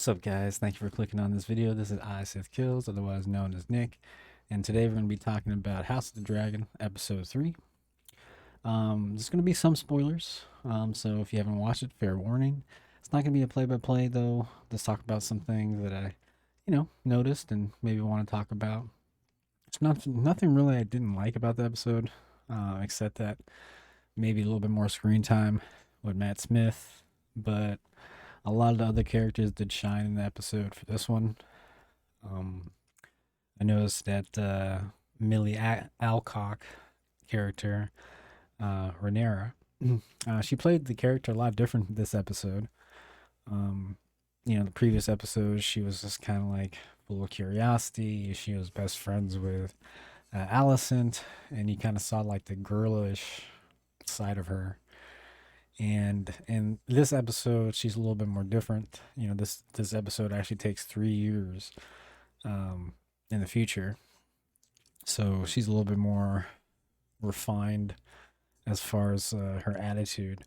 What's up, guys? Thank you for clicking on this video. This is Sith Kills, otherwise known as Nick, and today we're going to be talking about House of the Dragon, Episode 3. There's going to be some spoilers, so if you haven't watched it, fair warning. It's not going to be a play-by-play, though. Let's talk about some things that I, noticed and maybe want to talk about. It's nothing really I didn't like about the episode, except that maybe a little bit more screen time with Matt Smith, but a lot of the other characters did shine in the episode for this one. Um, I noticed that Millie Alcock character, Rhaenyra, she played the character a lot different this episode. Um, the previous episode, she was just kind of like full of curiosity. She was best friends with Alicent, and you kind of saw like the girlish side of her. And in this episode, she's a little bit more different. This episode actually takes 3 years in the future, so she's a little bit more refined as far as her attitude.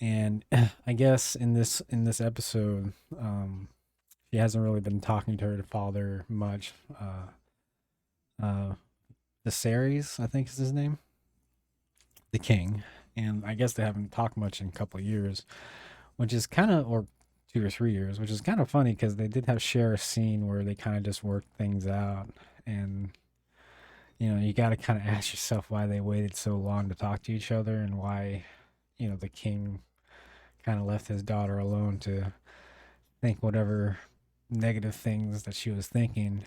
And I guess in this episode, she hasn't really been talking to her father much. Viserys, I think is his name, the king, and I guess they haven't talked much in a couple of years, which is kind of, or 2 or 3 years, which is kind of funny because they did have share a scene where they kind of just worked things out, and you got to kind of ask yourself why they waited so long to talk to each other and why the king kind of left his daughter alone to think whatever negative things that she was thinking.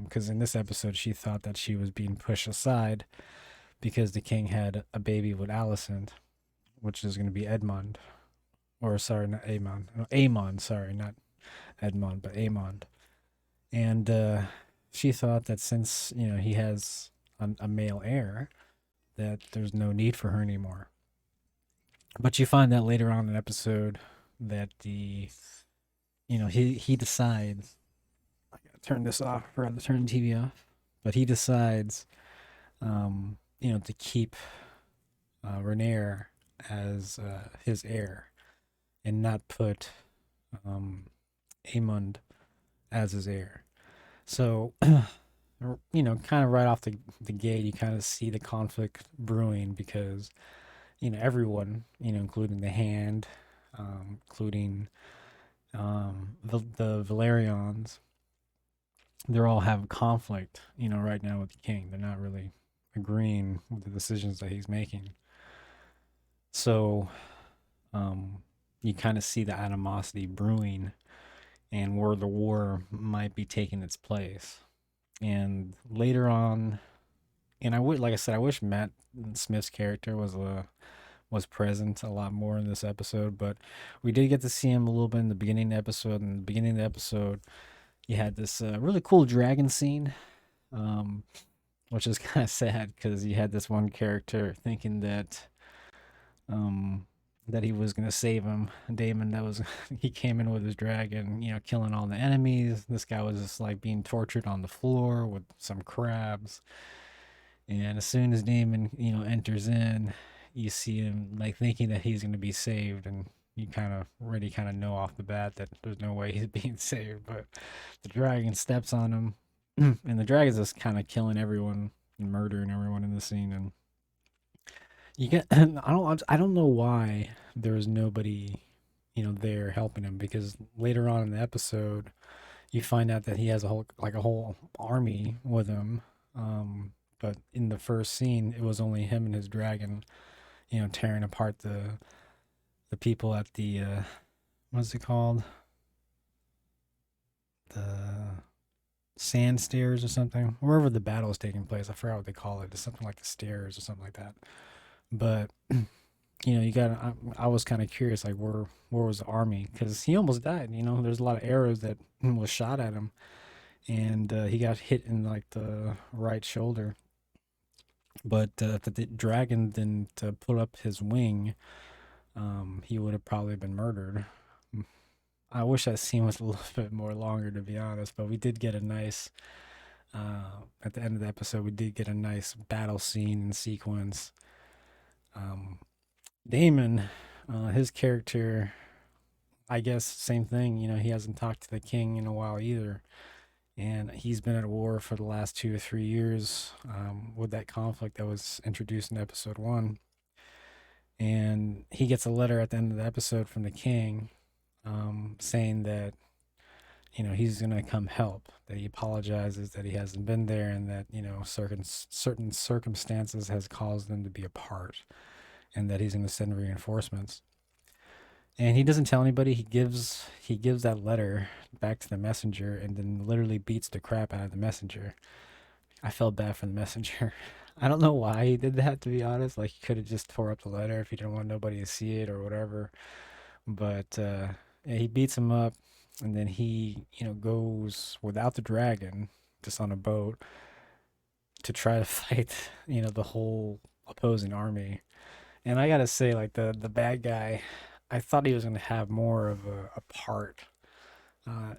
Because in this episode, she thought that she was being pushed aside because the king had a baby with Alicent, which is going to be Edmund. Or, sorry, not Aemon. No, Aemon, sorry, not Edmund, but Aemon. And she thought that since, he has a male heir, that there's no need for her anymore. But you find that later on in the episode that he decides, I gotta turn this off, I forgot to turn the TV off, but he decides, to keep Rhaenyra as his heir and not put Aemond as his heir. So, kind of right off the gate, you kind of see the conflict brewing because, everyone, including the Hand, including the Valerians, they're all having conflict, right now with the king. They're not really agreeing with the decisions that he's making. So, you kind of see the animosity brewing and where the war might be taking its place. And later on, and I would, like I said, I wish Matt Smith's character was present a lot more in this episode, but we did get to see him a little bit in the beginning of the episode. In the beginning of the episode, you had this really cool dragon scene, um, which is kind of sad because you had this one character thinking um, that he was gonna save him. Damon, that was he came in with his dragon, killing all the enemies. This guy was just like being tortured on the floor with some crabs. And as soon as Damon, enters in, you see him like thinking that he's gonna be saved, and you kind of already kind of know off the bat that there's no way he's being saved. But the dragon steps on him, and the dragon's just kind of killing everyone and murdering everyone in the scene. And you get I don't know why there was nobody, there helping him, because later on in the episode you find out that he has a whole army with him. But in the first scene it was only him and his dragon, tearing apart the people at the what's it called? The sand stairs or something. Wherever the battle is taking place. I forgot what they call it. It's something like the stairs or something like that. But you got. I was kind of curious, like where was the army? Because he almost died. There's a lot of arrows that was shot at him, and he got hit in like the right shoulder. But if the dragon didn't put up his wing, he would have probably been murdered. I wish that scene was a little bit more longer, to be honest. But we did get a nice. At the end of the episode, we did get a nice battle scene and sequence. Um, Damon, his character, I guess same thing. He hasn't talked to the king in a while either, and he's been at war for the last 2 or 3 years with that conflict that was introduced in episode one. And he gets a letter at the end of the episode from the king, saying that he's gonna come help. That he apologizes that he hasn't been there, and that certain circumstances has caused them to be apart, and that he's gonna send reinforcements. And he doesn't tell anybody. He gives that letter back to the messenger, and then literally beats the crap out of the messenger. I felt bad for the messenger. I don't know why he did that, to be honest. Like, he could have just tore up the letter if he didn't want nobody to see it or whatever. But yeah, he beats him up, and then he goes without the dragon, just on a boat, to try to fight the whole opposing army. And I gotta say, like, the bad guy, I thought he was gonna have more of a part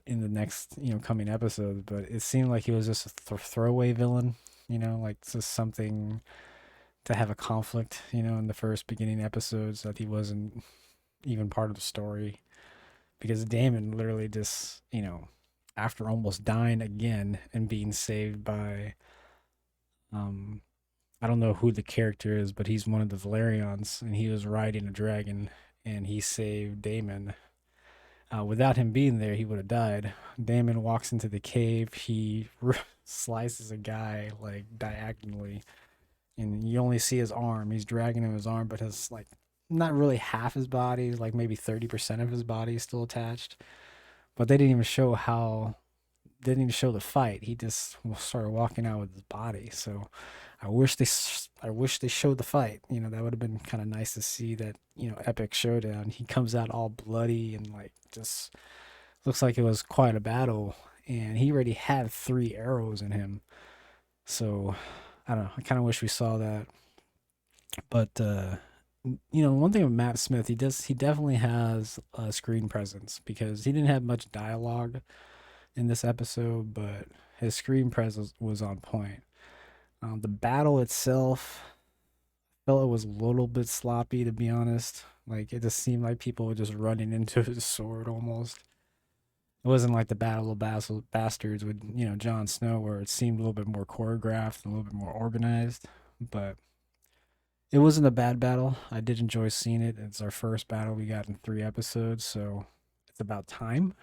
in the next coming episodes, but it seemed like he was just a throwaway villain. Like, just something to have a conflict. In the first beginning episodes, that he wasn't even part of the story, because Damon literally just after almost dying again and being saved by um I don't know who the character is, but he's one of the Valerians, and he was riding a dragon, and he saved Damon. Without him being there, he would have died. Damon walks into the cave. He slices a guy like diagonally, and you only see his arm. He's dragging him his arm, but his like not really half his body, like maybe 30% of his body is still attached. But they didn't even show how. They didn't even show the fight. He just started walking out with his body. So I wish they showed the fight. That would have been kind of nice to see that, epic showdown. He comes out all bloody and like just looks like it was quite a battle. And he already had 3 arrows in him. So I don't know. I kind of wish we saw that. But one thing with Matt Smith, he definitely has a screen presence, because he didn't have much dialogue in this episode, but his screen presence was on point. The battle itself, I felt it was a little bit sloppy, to be honest. Like, it just seemed like people were just running into his sword almost. It wasn't like the Battle of Bastards with Jon Snow, where it seemed a little bit more choreographed and a little bit more organized. But it wasn't a bad battle. I did enjoy seeing it. It's our first battle we got in 3 episodes, so it's about time.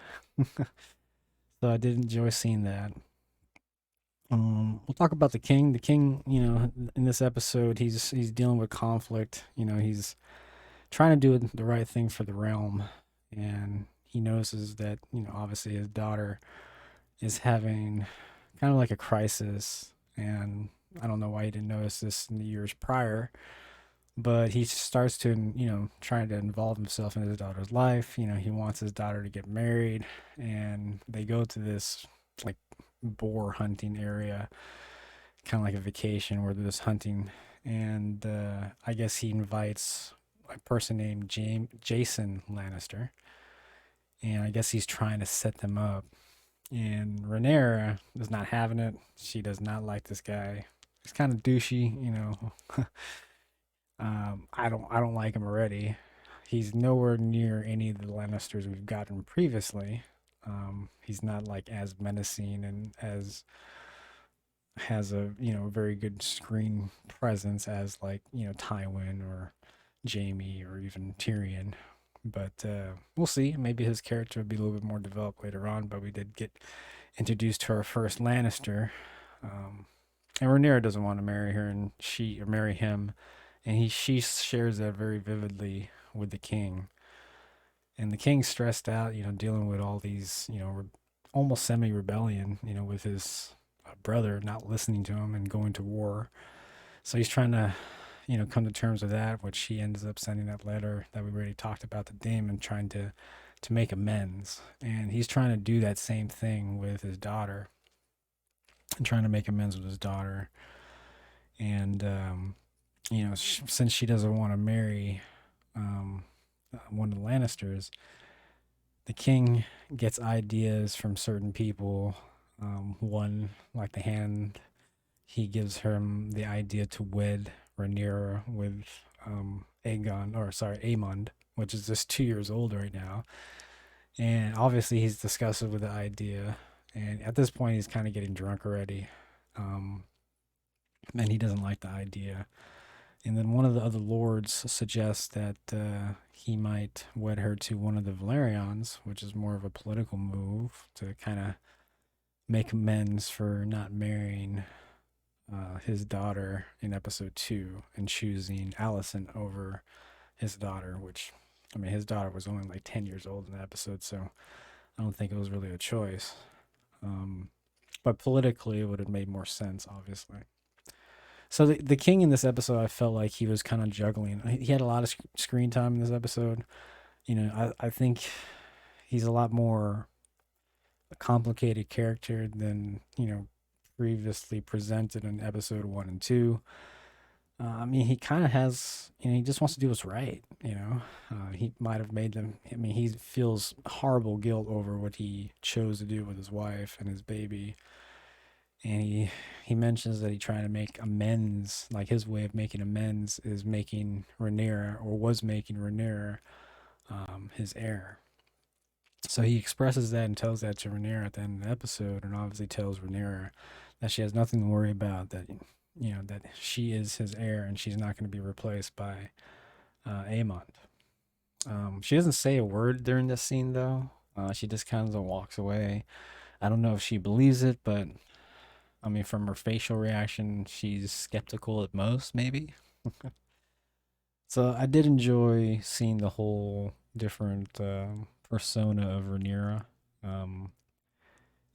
So I did enjoy seeing that. We'll talk about the king. The king, in this episode, he's dealing with conflict. He's trying to do the right thing for the realm, and he notices that obviously his daughter is having kind of like a crisis, and I don't know why he didn't notice this in the years prior, but he starts to trying to involve himself in his daughter's life. He wants his daughter to get married, and they go to this like boar hunting area, kind of like a vacation where they're just hunting. And I guess he invites a person named Jason Lannister, and I guess he's trying to set them up. And Rhaenyra is not having it. She does not like this guy. He's kind of douchey. I don't like him already. He's nowhere near any of the Lannisters we've gotten previously. He's not like as menacing and as has a very good screen presence as like Tywin or Jamie or even Tyrion. But we'll see. Maybe his character will be a little bit more developed later on. But we did get introduced to our first Lannister, and Rhaenyra doesn't want to marry her, and she or marry him, and she shares that very vividly with the king. And the king's stressed out, dealing with all these, almost semi-rebellion, with his brother not listening to him and going to war. So he's trying to, come to terms with that, which he ends up sending that letter that we already talked about to Daemon, trying to make amends. And he's trying to do that same thing with his daughter, and trying to make amends with his daughter. And since she doesn't want to marry one of the Lannisters, the king gets ideas from certain people. One, like the hand, he gives him the idea to wed Rhaenyra with Aemond, which is just 2 years old right now. And obviously, he's disgusted with the idea. And at this point, he's kind of getting drunk already. Um, and he doesn't like the idea. And then one of the other lords suggests that he might wed her to one of the Valerians, which is more of a political move to kind of make amends for not marrying his daughter in episode 2 and choosing Alicent over his daughter, which, I mean, his daughter was only like 10 years old in the episode, so I don't think it was really a choice. Um, but politically, it would have made more sense, obviously. So the king in this episode, I felt like he was kind of juggling. He had a lot of screen time in this episode. I think he's a lot more a complicated character than previously presented in episode 1 and 2. I mean, he kind of has, he just wants to do what's right. He might have made them. I mean, he feels horrible guilt over what he chose to do with his wife and his baby, and he mentions that he's trying to make amends. Like his way of making amends is making Rhaenyra, or was making Rhaenyra, his heir. So he expresses that and tells that to Rhaenyra at the end of the episode, and obviously tells Rhaenyra that she has nothing to worry about. That she is his heir, and she's not going to be replaced by Aemond. She doesn't say a word during this scene though. She just kind of walks away. I don't know if she believes it, but I mean, from her facial reaction, she's skeptical at most, maybe. So I did enjoy seeing the whole different persona of Rhaenyra. Um,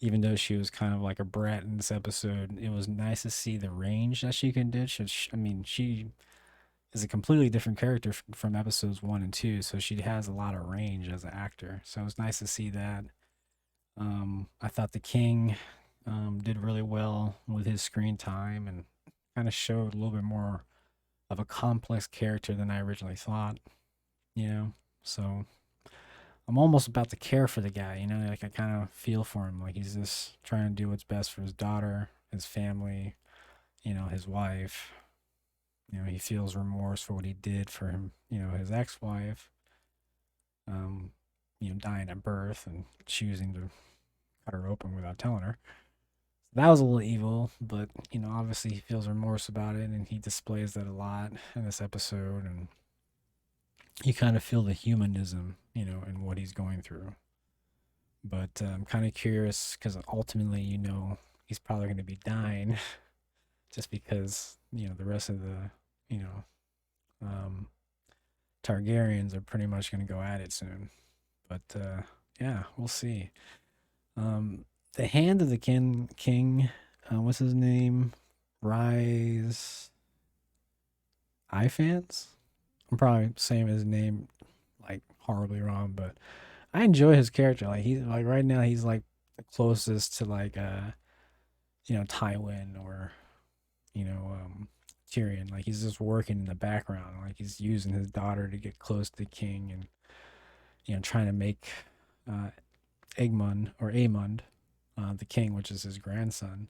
Even though she was kind of like a brat in this episode, it was nice to see the range that she can do. I mean, she is a completely different character from episodes 1 and 2, so she has a lot of range as an actor. So it was nice to see that. I thought the king did really well with his screen time and kind of showed a little bit more of a complex character than I originally thought. You know, so I'm almost about to care for the guy. Like I kind of feel for him. Like he's just trying to do what's best for his daughter, his family, his wife. He feels remorse for what he did for him. His ex-wife. Um, dying at birth and choosing to cut her open without telling her. That was a little evil, but obviously he feels remorse about it, and he displays that a lot in this episode, and you kind of feel the humanism, in what he's going through. But I'm kind of curious because ultimately, he's probably going to be dying, just because the rest of the you know um, Targaryens are pretty much going to go at it soon. But yeah, we'll see. The Hand of the King, what's his name? Rise Ifans. I'm probably saying his name like horribly wrong, but I enjoy his character. Like he's like right now he's like the closest to like Tywin or you know Tyrion. Like he's just working in the background. Like he's using his daughter to get close to the king and trying to make uh Aemond the king, which is his grandson.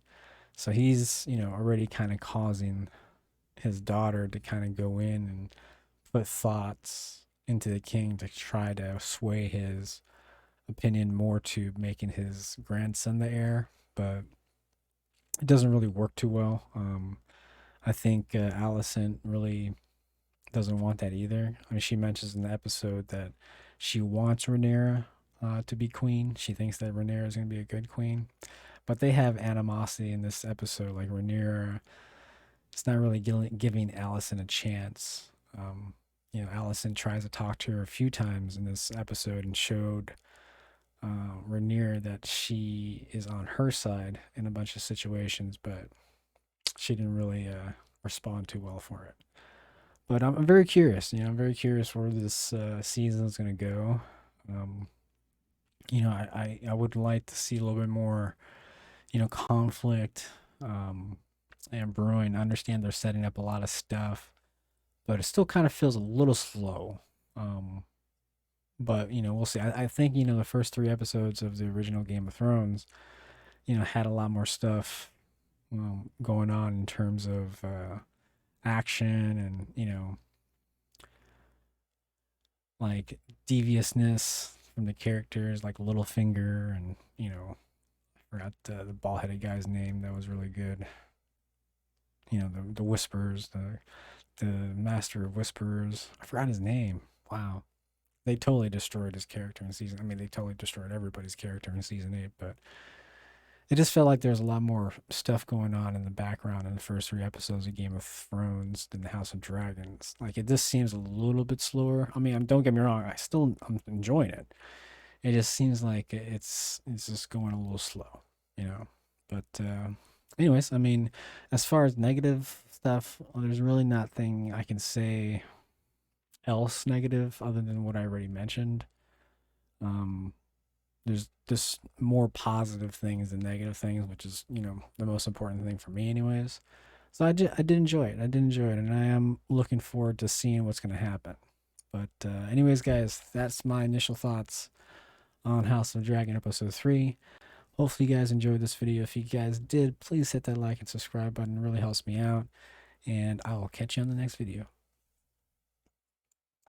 So he's already kind of causing his daughter to kind of go in and put thoughts into the king to try to sway his opinion more to making his grandson the heir, but it doesn't really work too well. I think Alicent really doesn't want that either. I mean, she mentions in the episode that she wants Rhaenyra to be queen. She thinks that Rhaenyra is going to be a good queen, but they have animosity in this episode. Like Rhaenyra, it's not really giving Alicent a chance. Alicent tries to talk to her a few times in this episode and showed Rhaenyra that she is on her side in a bunch of situations, but she didn't really respond too well for it. But I'm very curious. I'm very curious where this season is going to go. Um, I would like to see a little bit more, conflict and brewing. I understand they're setting up a lot of stuff, but it still kind of feels a little slow. But we'll see. I think the first 3 episodes of the original Game of Thrones, had a lot more stuff going on in terms of action and like deviousness from the characters like Littlefinger and, you know, I forgot the bald-headed guy's name that was really good. You know, the Whispers, the Master of Whispers. I forgot his name. Wow. They totally destroyed his character in season. I mean, they totally destroyed everybody's character in season 8, but it just felt like there's a lot more stuff going on in the background in the first 3 episodes of Game of Thrones than the House of Dragons. Like, it just seems a little bit slower. I mean, don't get me wrong, I'm enjoying it. It just seems like it's just going a little slow, you know. But anyways, I mean, as far as negative stuff, there's really nothing I can say else negative other than what I already mentioned. Um, there's just more positive things than negative things, which is, you know, the most important thing for me, anyways. So I did enjoy it. I did enjoy it, and I am looking forward to seeing what's going to happen. But anyways, guys, that's my initial thoughts on House of Dragon Episode 3. Hopefully you guys enjoyed this video. If you guys did, please hit that like and subscribe button. It really helps me out. And I will catch you on the next video.